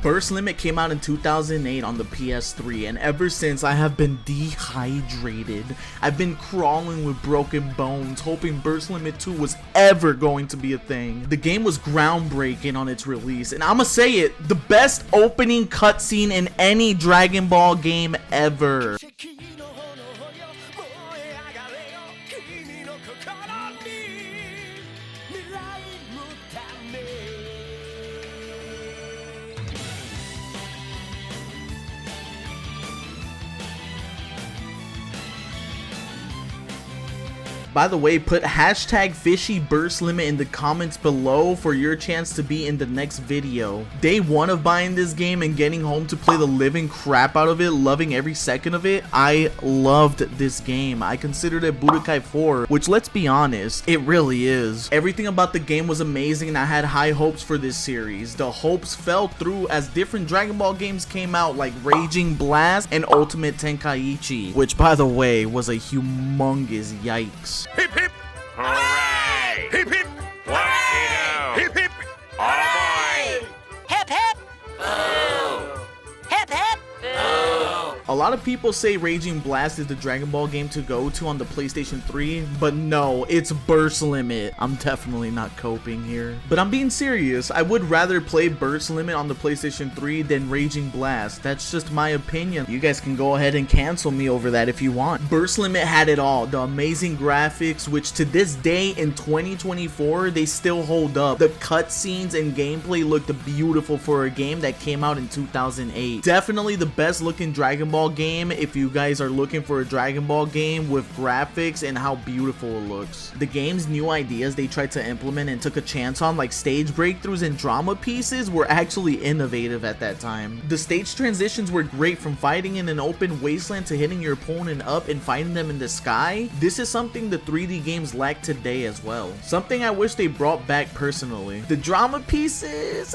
Burst Limit came out in 2008 on the PS3, and ever since I have been dehydrated. I've been crawling with broken bones, hoping Burst Limit 2 was ever going to be a thing. The game was groundbreaking on its release, and I'ma say it, the best opening cutscene in any Dragon Ball game ever. By the way, put hashtag fishy burst limit in the comments below for your chance to be in the next video. Day one of buying this game and getting home to play the living crap out of it, loving every second of it, I loved this game. I considered it Budokai 4, which, let's be honest, it really is. Everything about the game was amazing and I had high hopes for this series. The hopes fell through as different Dragon Ball games came out, like Raging Blast and Ultimate Tenkaichi, which, by the way, was a humongous yikes. Hip hip! Hooray! Hip hip! Hooray! Hip hip! Hooray! Hip hip! Boo! Hip hip! Boo! A lot of people say Raging Blast is the Dragon Ball game to go to on the PlayStation 3, but no, it's Burst Limit. I'm definitely not coping here. But I'm being serious, I would rather play Burst Limit on the PlayStation 3 than Raging Blast. That's just my opinion. You guys can go ahead and cancel me over that if you want. Burst Limit had it all. The amazing graphics, which to this day in 2024, they still hold up. The cutscenes and gameplay looked beautiful for a game that came out in 2008. Definitely the best looking Dragon Ball game if you guys are looking for a Dragon Ball game with graphics and how beautiful it looks. The game's new ideas they tried to implement and took a chance on, like stage breakthroughs and drama pieces, were actually innovative at that time. The stage transitions were great, from fighting in an open wasteland to hitting your opponent up and fighting them in the sky. This is something the 3D games lack today as well. Something I wish they brought back personally. The drama pieces,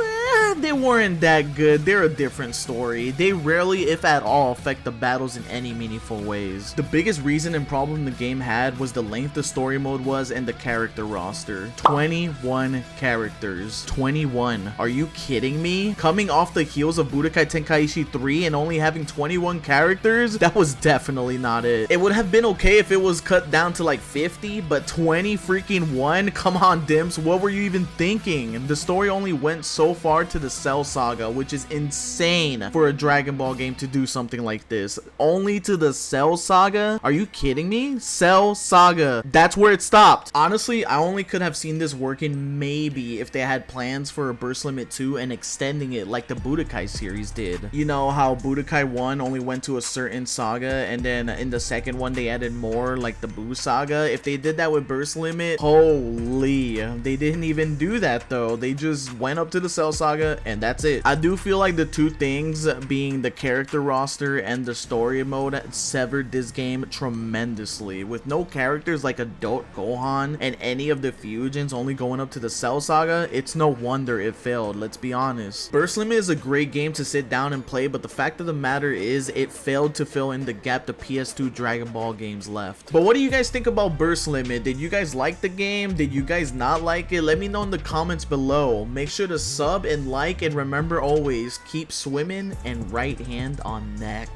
they weren't that good. They're a different story. They rarely, if at all, affect the battles in any meaningful ways. The biggest reason and problem the game had was the length the story mode was and the character roster. 21 characters. 21. Are you kidding me? Coming off the heels of Budokai Tenkaichi 3 and only having 21 characters? That was definitely not it. It would have been okay if it was cut down to like 50, but 20 freaking 1? Come on, Dimps, what were you even thinking? The story only went so far to the Cell Saga, which is insane for a Dragon Ball game to do something like this. Only to the Cell Saga? Are you kidding me? Cell Saga. That's where it stopped. Honestly, I only could have seen this working maybe if they had plans for a Burst Limit 2 and extending it like the Budokai series did. You know how Budokai 1 only went to a certain saga and then in the second one they added more, like the Buu Saga? If they did that with Burst Limit, holy. They didn't even do that though. They just went up to the Cell Saga and that's it. I do feel like the two things, being the character roster and the story mode, severed this game tremendously. With no characters like Adult Gohan and any of the fusions only going up to the Cell Saga, it's no wonder it failed, let's be honest. Burst Limit is a great game to sit down and play, but the fact of the matter is it failed to fill in the gap the PS2 Dragon Ball games left. But what do you guys think about Burst Limit? Did you guys like the game? Did you guys not like it? Let me know in the comments below. Make sure to sub and like, and remember always, keep swimming and right hand on neck.